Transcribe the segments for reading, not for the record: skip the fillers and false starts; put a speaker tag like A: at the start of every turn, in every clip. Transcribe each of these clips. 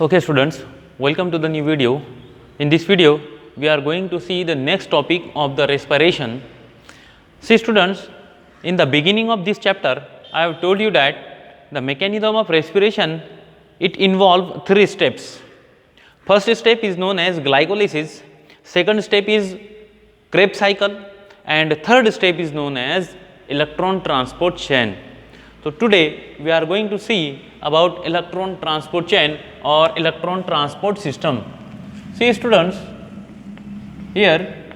A: Okay students, welcome to the new video. In this video, we are going to see the next topic of the respiration. See students, in the beginning of this chapter, I have told you that the mechanism of respiration, it involves 3 steps. First step is known as glycolysis, second step is Krebs cycle, and third step is known as electron transport chain. So today we are going to see about electron transport chain or electron transport system. See students, here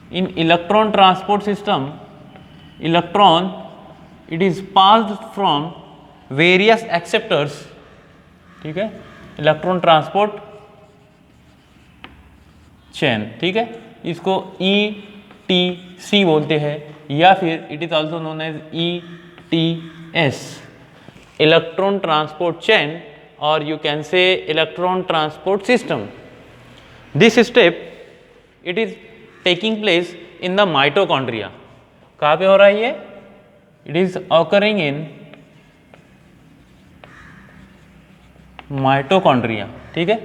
A: in electron transport system, electron it is passed from various acceptors, ठीक है, electron transport chain, ठीक है, इसको ETC बोलते हैं या फिर it is also known as ETS, electron transport chain, or you can say electron transport system. This step it is taking place in the mitochondria. कहाँ पे हो रहा है ये? It is occurring in mitochondria, ठीक है।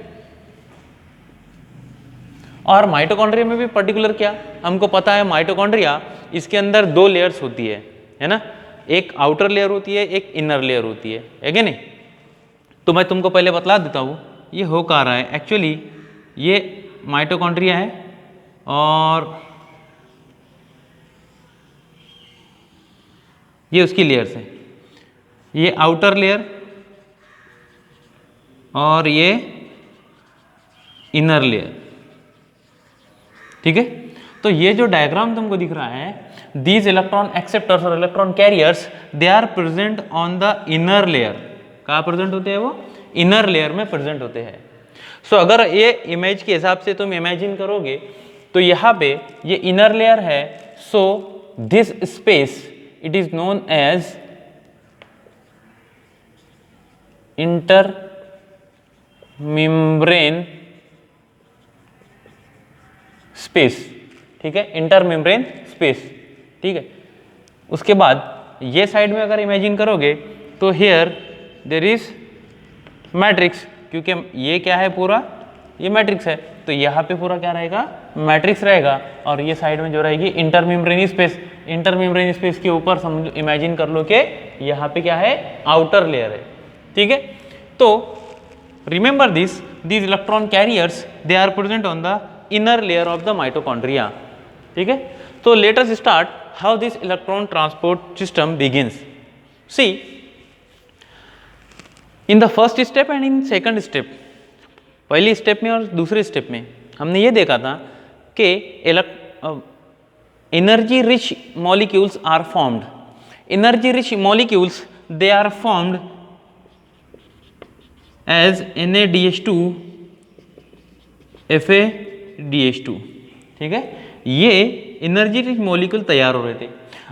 A: और माइटोकॉन्ड्रिया में भी पर्टिकुलर क्या, हमको पता है माइटोकॉन्ड्रिया इसके अंदर 2 लेयर्स होती है ना, एक आउटर लेयर होती है, एक इनर लेयर होती है कि नहीं। तो मैं तुमको पहले बतला देता हूँ ये हो कहाँ रहा है। एक्चुअली ये माइटोकॉन्ड्रिया है और ये उसकी लेयर्स है, ये आउटर लेयर और ये इनर लेयर, ठीक है। तो ये जो डायग्राम तुमको दिख रहा है, दीज इलेक्ट्रॉन एक्सेप्टर्स और electron carriers they are present on the inner layer. कहाँ प्रेजेंट होते हैं वो? इनर लेयर में प्रेजेंट होते हैं। सो अगर ये इमेज के हिसाब से तुम इमेजिन करोगे तो यहाँ पे ये इनर लेयर है, so this space it is known as inter membrane space, ठीक है, इंटर मेम्ब्रेन स्पेस, ठीक है। उसके बाद ये साइड में अगर इमेजिन करोगे तो हियर देयर इज मैट्रिक्स, क्योंकि ये क्या है, पूरा ये मैट्रिक्स है, तो यहाँ पे पूरा क्या रहेगा, मैट्रिक्स रहेगा। और ये साइड में जो रहेगी inter membrane space, inter membrane space के ऊपर समझ इमेजिन कर लो कि यहाँ पे क्या है, आउटर लेयर है, ठीक है। तो remember this, these electron carriers they are present on the inner layer of the mitochondria, ठीक है। तो let us start how this electron transport system begins. See, in the first step and in second step, पहली step में और दूसरे step में हमने ये देखा था कि energy rich molecules are formed. Energy rich molecules they are formed as NaDH2 FaDH2, ठीक है। ये एनर्जी रिच मॉलिक्यूल तैयार हो रहे थे।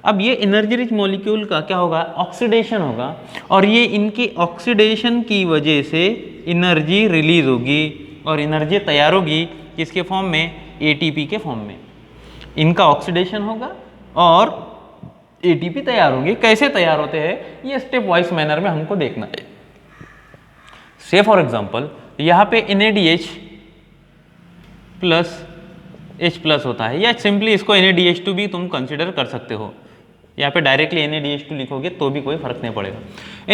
A: अब ये एनर्जी रिच मॉलिक्यूल का क्या होगा, ऑक्सीडेशन होगा, और ये इनकी ऑक्सीडेशन की वजह से एनर्जी रिलीज होगी और एनर्जी तैयार होगी किसके फॉर्म में, ATP के फॉर्म में। इनका ऑक्सीडेशन होगा और ATP तैयार होगी। कैसे तैयार होते हैं ये स्टेप वाइज मैनर में हमको देखना है। से फॉर एग्जाम्पल यहाँ पे NaDH प्लस H प्लस होता है, या सिंपली इसको NaDH2 भी तुम कंसिडर कर सकते हो। यहाँ पे डायरेक्टली NaDH2 लिखोगे तो भी कोई फर्क नहीं पड़ेगा।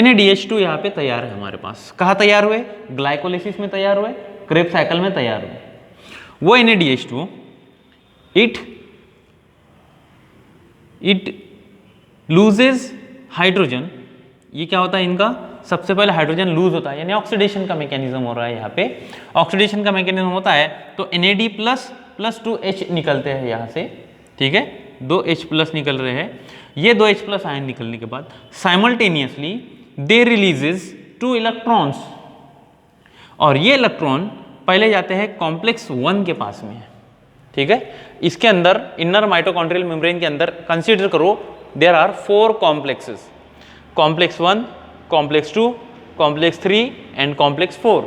A: NaDH2 यहाँ पे तैयार है हमारे पास। कहाँ तैयार हुए? ग्लाइकोलिसिस में तैयार हुए, क्रेब्स साइकिल में तैयार हुए। वो NaDH2 इट लूजेज हाइड्रोजन। ये क्या होता है इनका, सबसे पहले हाइड्रोजन लूज होता है, यानी ऑक्सीडेशन का मैकेनिज्म हो रहा है। यहाँ पे ऑक्सीडेशन का मैकेनिज्म होता है तो NAD प्लस 2H निकलते हैं यहाँ से, ठीक है, 2H प्लस निकल रहे हैं। ये 2H प्लस आयन निकलने के बाद साइमल्टेनियसली दे रिलीजेस 2 इलेक्ट्रॉन्स, और ये इलेक्ट्रॉन पहले जाते हैं कॉम्प्लेक्स 1 के पास में, ठीक है। इसके अंदर इनर माइटोकॉन्ड्रियल मेम्ब्रेन के अंदर कंसीडर करो there are 4 complexes, complex 1, complex 2, complex 3 and complex 4।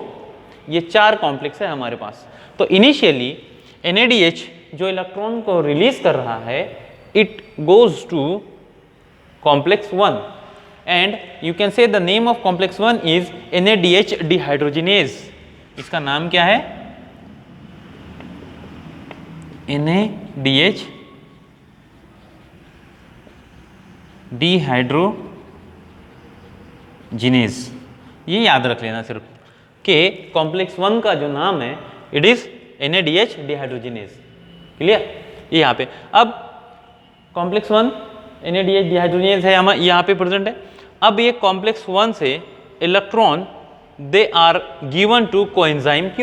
A: ये 4 कॉम्प्लेक्स है हमारे पास। तो इनिशियली NaDH जो इलेक्ट्रॉन को रिलीज कर रहा है, it goes to complex 1 and you can say the name of complex 1 is NADH dehydrogenase, इसका नाम क्या है, NADH डिहाइड्रोजिनेज। ये याद रख लेना सिर्फ कि कॉम्प्लेक्स 1 का जो नाम है it is NADH dehydrogenase. Clear? ये यहाँ पे अब कॉम्प्लेक्स 1 NADH डिहाइड्रोजिनेज है यहाँ पे प्रेजेंट है। अब ये कॉम्प्लेक्स 1 से electron they are given to coenzyme Q।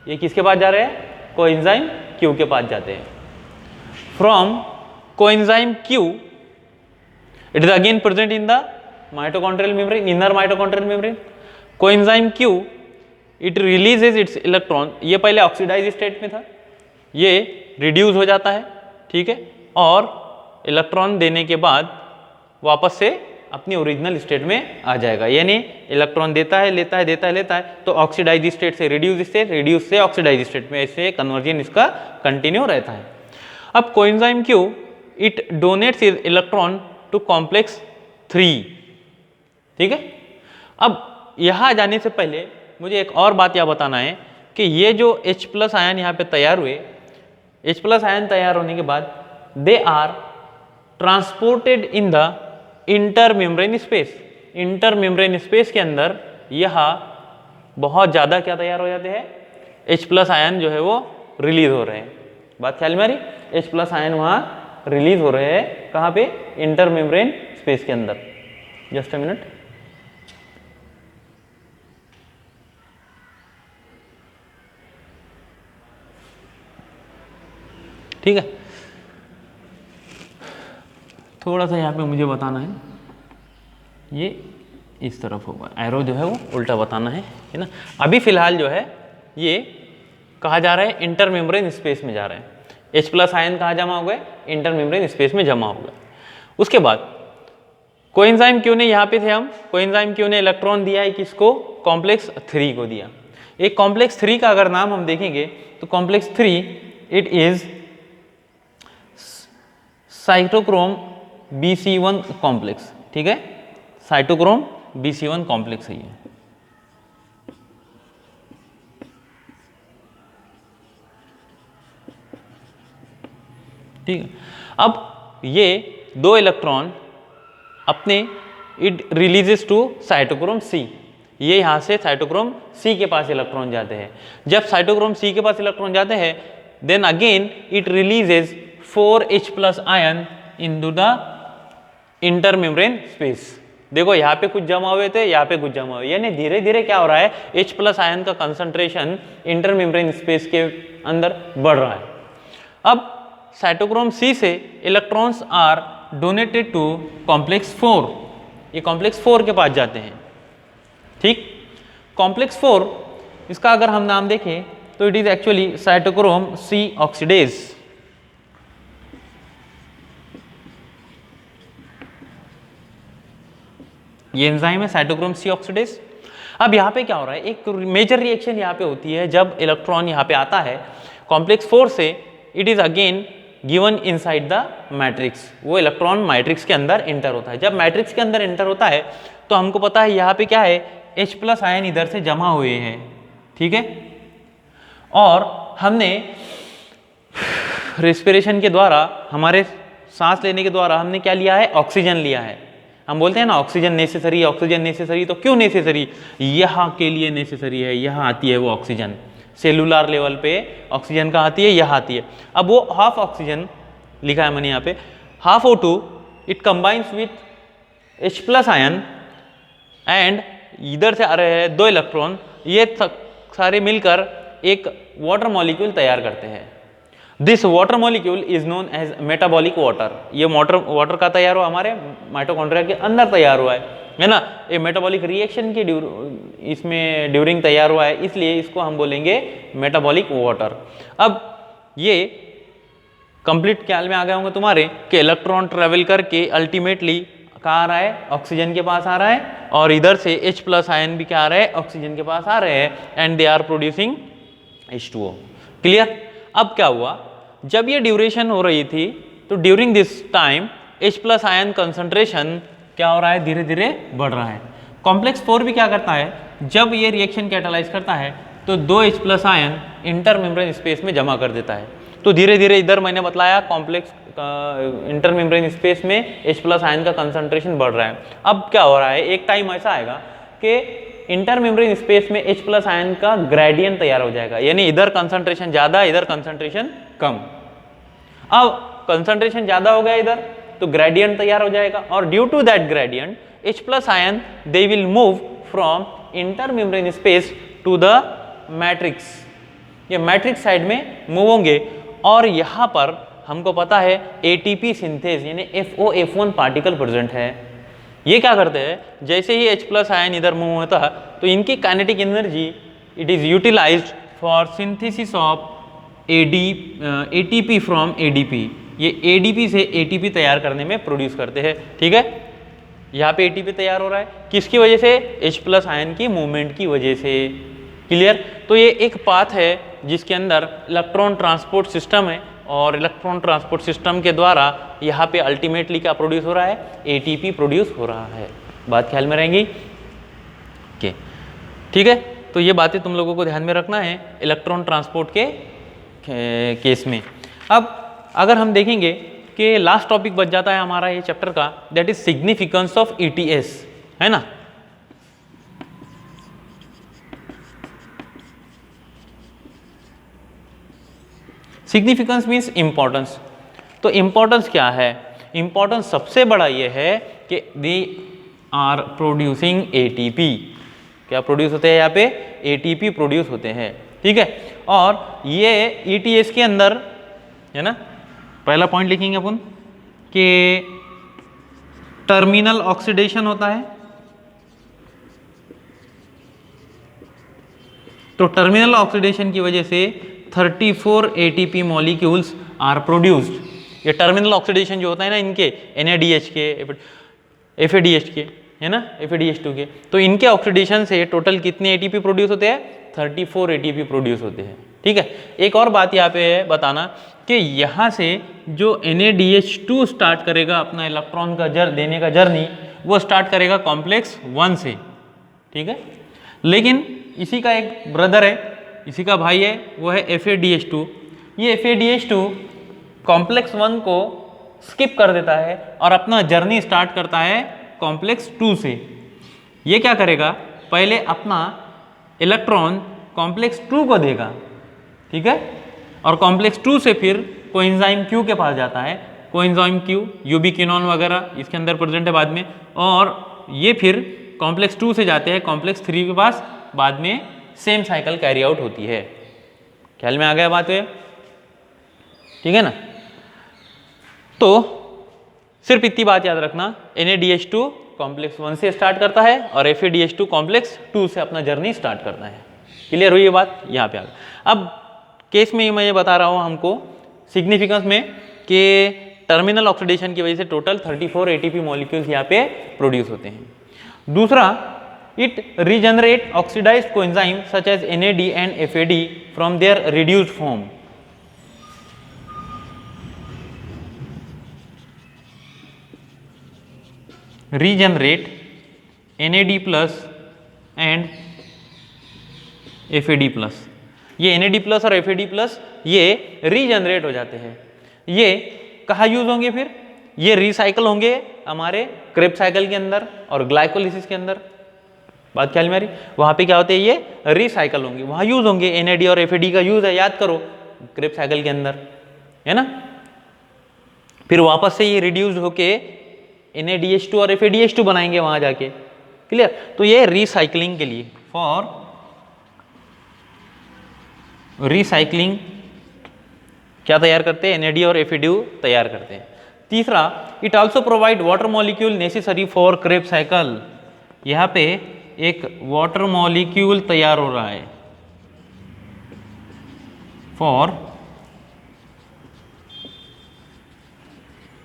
A: ये किसके पास जा रहे हैं, कोएंजाइम Q के पास जाते हैं। From coenzyme Q it is again present in the mitochondrial membrane, inner mitochondrial membrane. Coenzyme Q it releases its electron। ये पहले ऑक्सीडाइज स्टेट में था, ये रिड्यूस हो जाता है, ठीक है, और इलेक्ट्रॉन देने के बाद वापस से अपनी ओरिजिनल स्टेट में आ जाएगा। यानी इलेक्ट्रॉन देता है, लेता है, देता है, लेता है, तो ऑक्सीडाइज स्टेट से रिड्यूस स्टेट, रिड्यूस से ऑक्सीडाइज स्टेट में, ऐसे कन्वर्जन इसका कंटिन्यू रहता है। अब coenzyme Q it donates is electron to complex 3। ठीक है, अब यहां जाने से पहले मुझे एक और बात यह बताना है कि ये जो H+ आयन यहाँ पे तैयार हुए, H+ आयन तैयार होने के बाद they are transported in the inter membrane space. Inter membrane space के अंदर यह बहुत ज़्यादा क्या तैयार हो जाते हैं, H+ आयन जो है वो रिलीज हो रहे हैं। बात ख्याल में आ रही? H+ आयन वहाँ रिलीज हो रहे हैं, कहाँ पे, इंटर मेम्ब्रेन स्पेस के अंदर। Just a minute. ठीक है, थोड़ा सा यहाँ पे मुझे बताना है, ये इस तरफ होगा, एरो जो है वो उल्टा बताना है ना। अभी फिलहाल जो है ये कहा जा रहा है इंटर मेम्ब्रेन स्पेस में जा रहे हैं। H+ आयन कहाँ जमा हो गए, इंटर मेम्ब्रेन स्पेस में जमा हो गए। उसके बाद कोएंजाइम Q ने, यहाँ पे थे हम, कोएंजाइम Q ने इलेक्ट्रॉन दिया है किसको, कॉम्प्लेक्स 3 को दिया। एक कॉम्प्लेक्स 3 का अगर नाम हम देखेंगे तो complex 3 it is cytochrome BC1 complex. ठीक है, साइटोक्रोम BC1 कॉम्प्लेक्स है ये। ठीक है, अब ये 2 इलेक्ट्रॉन अपने it releases to cytochrome C। ये यहाँ से साइटोक्रोम C के पास इलेक्ट्रॉन जाते हैं। जब साइटोक्रोम C के पास इलेक्ट्रॉन जाते हैं then again it releases 4H+ ion into the inter membrane space. देखो यहाँ पे कुछ जमा हुए थे, यहाँ पे कुछ जमा हुए, यानी धीरे धीरे क्या हो रहा है, H+ आयन का कंसंट्रेशन इंटर मेम्ब्रेन स्पेस के अंदर बढ़ रहा है। अब साइटोक्रोम C से electrons are donated to complex 4। ये कॉम्प्लेक्स 4 के पास जाते हैं। ठीक, कॉम्प्लेक्स 4 इसका अगर हम नाम देखें तो it is actually cytochrome C oxidase. ये एंजाइम है साइटोक्रोम C ऑक्सीडेज। अब यहाँ पे क्या हो रहा है, एक मेजर रिएक्शन यहाँ पे होती है। जब इलेक्ट्रॉन यहाँ पे आता है कॉम्प्लेक्स 4 से, it is again given inside the matrix. वो इलेक्ट्रॉन मैट्रिक्स के अंदर एंटर होता है। जब मैट्रिक्स के अंदर एंटर होता है तो हमको पता है यहाँ पे क्या है, H+ आयन इधर से जमा हुए हैं। ठीक है, और हमने रेस्पिरेशन के द्वारा, हमारे सांस लेने के द्वारा हमने क्या लिया है, ऑक्सीजन लिया है। हम बोलते हैं ना ऑक्सीजन नेसेसरी, ऑक्सीजन नेसेसरी। तो क्यों नेसेसरी, यहाँ के लिए नेसेसरी है। यहाँ आती है वो ऑक्सीजन, सेलुलर लेवल पे ऑक्सीजन कहाँ आती है, यहाँ आती है। अब वो हाफ ऑक्सीजन लिखा है मैंने यहाँ पे, half O2 it combines with H+ ion and इधर से आ रहे हैं 2 इलेक्ट्रॉन, ये सारे मिलकर एक वाटर मॉलिक्यूल तैयार करते हैं। This water molecule is known as metabolic water. ये वाटर का तैयार हुआ हमारे माइटोकॉन्ड्रिया के अंदर तैयार हुआ है ना। ये मेटाबॉलिक रिएक्शन के इसमें ड्यूरिंग तैयार हुआ है, इसलिए इसको हम बोलेंगे मेटाबॉलिक वाटर। अब ये कंप्लीट ख्याल में आ गए होंगे तुम्हारे कि इलेक्ट्रॉन ट्रेवल करके अल्टीमेटली कहाँ आ रहा है, ऑक्सीजन के पास आ रहा है, और इधर से H+ आयन भी क्या आ रहा है, ऑक्सीजन के पास आ रहे हैं, and they are producing H2O। Clear? अब क्या हुआ, जब ये ड्यूरेशन हो रही थी तो during this time H+ ion concentration क्या हो रहा है, धीरे धीरे बढ़ रहा है। कॉम्प्लेक्स 4 भी क्या करता है, जब ये रिएक्शन कैटालाइज करता है तो 2 H plus ion inter membrane space में जमा कर देता है। तो धीरे धीरे इधर मैंने बतलाया कॉम्प्लेक्स इंटर मेम्ब्रेन स्पेस में H प्लस आयन का कंसंट्रेशन बढ़ रहा है। अब क्या हो रहा है, एक टाइम ऐसा आएगा कि इंटर मेम्ब्रेन स्पेस में H प्लस आयन का ग्रेडियंट तैयार हो जाएगा, यानी इधर कंसंट्रेशन ज़्यादा, इधर कंसंट्रेशन कम। अब कंसंट्रेशन ज़्यादा हो गया इधर, तो ग्रेडियंट तैयार हो जाएगा, और due to that gradient H plus ion they will move from inter membrane space to the matrix, ये मैट्रिक्स साइड में मूव होंगे। और यहाँ पर हमको पता है ATP सिंथेज यानी FOF1 पार्टिकल प्रेजेंट है। ये क्या करते हैं, जैसे ही H प्लस आयन इधर मूव होता है तो इनकी kinetic energy it is utilized for synthesis of ATP from ADP। ये ADP से ATP तैयार करने में प्रोड्यूस करते हैं। ठीक है, यहाँ पे ATP तैयार हो रहा है किसकी वजह से, H प्लस आयन की मूवमेंट की वजह से। क्लियर। तो ये एक पाथ है जिसके अंदर इलेक्ट्रॉन ट्रांसपोर्ट सिस्टम है, और इलेक्ट्रॉन ट्रांसपोर्ट सिस्टम के द्वारा यहाँ पे अल्टीमेटली क्या प्रोड्यूस हो रहा है, ATP प्रोड्यूस हो रहा है। बात ख्याल में रहेंगी। ओके, ठीक है। तो ये बातें तुम लोगों को ध्यान में रखना है इलेक्ट्रॉन ट्रांसपोर्ट के केस में। अब अगर हम देखेंगे कि लास्ट टॉपिक बच जाता है हमारा ये चैप्टर का, that is significance of ETS, है ना। Significance means importance. तो इंपॉर्टेंस क्या है, इंपॉर्टेंस सबसे बड़ा ये है कि दे आर प्रोड्यूसिंग ATP। क्या प्रोड्यूस होते हैं यहाँ पे, ATP प्रोड्यूस होते हैं। ठीक है, और ये ETS के अंदर है ना, पहला पॉइंट लिखेंगे अपन कि टर्मिनल ऑक्सीडेशन होता है। तो टर्मिनल ऑक्सीडेशन की वजह से 34 ATP मॉलिक्यूल्स आर प्रोड्यूस्ड। ये टर्मिनल ऑक्सीडेशन जो होता है ना इनके, NADH के, FADH के, है ना, FADH2 के, तो इनके ऑक्सीडेशन से टोटल कितने ATP प्रोड्यूस होते हैं, 34 ATP प्रोड्यूस होते हैं। ठीक है, एक और बात यहाँ पे है बताना कि यहाँ से जो NADH2 स्टार्ट करेगा अपना इलेक्ट्रॉन का देने का जर्नी, वो स्टार्ट करेगा कॉम्प्लेक्स 1 से। ठीक है, लेकिन इसी का एक ब्रदर है, इसी का भाई है, वो है FADH2। ये FADH2 कॉम्प्लेक्स 1 को स्किप कर देता है और अपना जर्नी स्टार्ट करता है कॉम्प्लेक्स 2 से। ये क्या करेगा, पहले अपना इलेक्ट्रॉन कॉम्प्लेक्स 2 को देगा। ठीक है, और कॉम्प्लेक्स 2 से फिर कोएंजाइम Q के पास जाता है। कोएंजाइम Q यूबिक्विनोन वगैरह इसके अंदर प्रेजेंट है बाद में, और ये फिर कॉम्प्लेक्स 2 से जाते हैं कॉम्प्लेक्स 3 के पास, बाद में सेम साइकिल कैरी आउट होती है। ख्याल में आ गया बात है, ठीक है ना। तो सिर्फ इतनी बात याद रखना, NADH2 कॉम्प्लेक्स 1 से स्टार्ट करता है और FADH2 कॉम्प्लेक्स 2 से अपना जर्नी स्टार्ट करता है। क्लियर हुई ये बात, यहाँ पे आ गया। अब केस में मैं ये बता रहा हूँ हमको सिग्निफिकेंस में कि टर्मिनल ऑक्सीडेशन की वजह से टोटल 34 ATP मॉलिक्यूल्स यहाँ पे प्रोड्यूस होते हैं। दूसरा, it regenerate oxidized coenzyme such as NAD and FAD from their reduced form. Regenerate NAD plus and FAD plus. ये NAD प्लस और FAD प्लस ये रीजनरेट हो जाते हैं। ये कहाँ यूज होंगे फिर, ये रिसाइकल होंगे हमारे क्रेब्स साइकिल के अंदर और ग्लाइकोलिसिस के अंदर। बात ख्याल में आ रही, वहाँ पे क्या होते हैं, ये रिसाइकल होंगे, वहाँ यूज होंगे। NAD और FAD का यूज है, याद करो, क्रेब्स साइकिल के अंदर, है ना। फिर वापस से ये रिड्यूस्ड होके NADH2 और FADH2 बनाएंगे वहाँ जाके। क्लियर। तो ये रिसाइकलिंग के लिए, फॉर रिसाइकलिंग क्या तैयार करते हैं, NAD और FAD तैयार करते हैं। तीसरा, it also provide water molecule necessary for Krebs cycle. यहाँ पे एक वाटर मॉलिक्यूल तैयार हो रहा है फॉर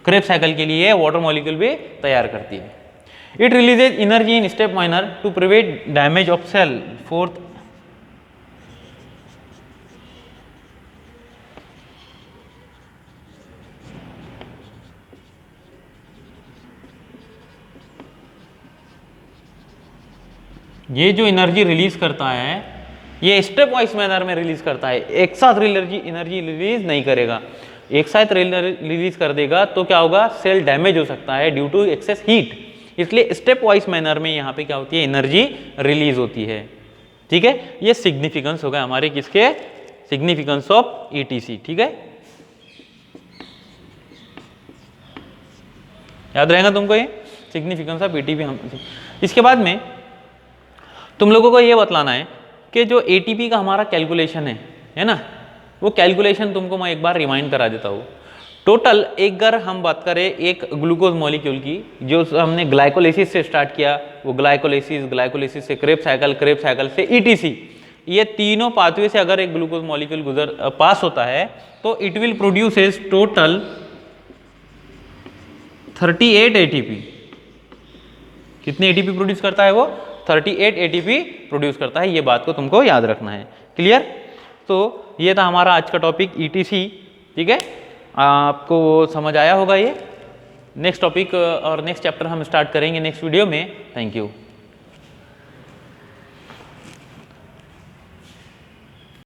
A: क्रेब्स साइकिल के लिए वाटर मॉलिक्यूल भी तैयार करती है। It releases energy in step manner to prevent damage of cell. Fourth, ये जो एनर्जी रिलीज करता है ये स्टेप वाइज मैनर में रिलीज करता है, एक साथ एनर्जी रिलीज नहीं करेगा। एक साथ रिलीज कर देगा तो क्या होगा, सेल डैमेज हो सकता है ड्यू टू एक्सेस हीट। इसलिए स्टेप वाइज मैनर में यहाँ पे क्या होती है, एनर्जी रिलीज होती है। ठीक है, ये सिग्निफिकेंस होगा हमारे किसके, सिग्निफिकेंस ऑफ ईटीसी। ठीक है, याद रहेगा तुमको ये सिग्निफिकेंस ऑफ एटीपी। इसके बाद में तुम लोगों को ये बतलाना है कि जो एटीपी का हमारा कैलकुलेशन है ना, वो कैलकुलेशन तुमको मैं एक बार रिमाइंड करा देता हूँ। टोटल एक अगर हम बात करें एक ग्लूकोज मॉलिक्यूल की, जो हमने ग्लाइकोलाइसिस से स्टार्ट किया, वो ग्लाइकोलाइसिस से क्रेब्स साइकिल से ईटीसी, ये तीनों पाथवे से अगर एक ग्लूकोज मॉलिक्यूल पास होता है तो it will produces total 38 ATP. कितने एटीपी प्रोड्यूस करता है वो, 38 एटीपी प्रोड्यूस करता है। ये बात को तुमको याद रखना है। क्लियर? तो ये था हमारा आज का टॉपिक ईटीसी। ठीक है, आपको समझ आया होगा ये। नेक्स्ट टॉपिक और नेक्स्ट चैप्टर हम स्टार्ट करेंगे नेक्स्ट वीडियो में। Thank you.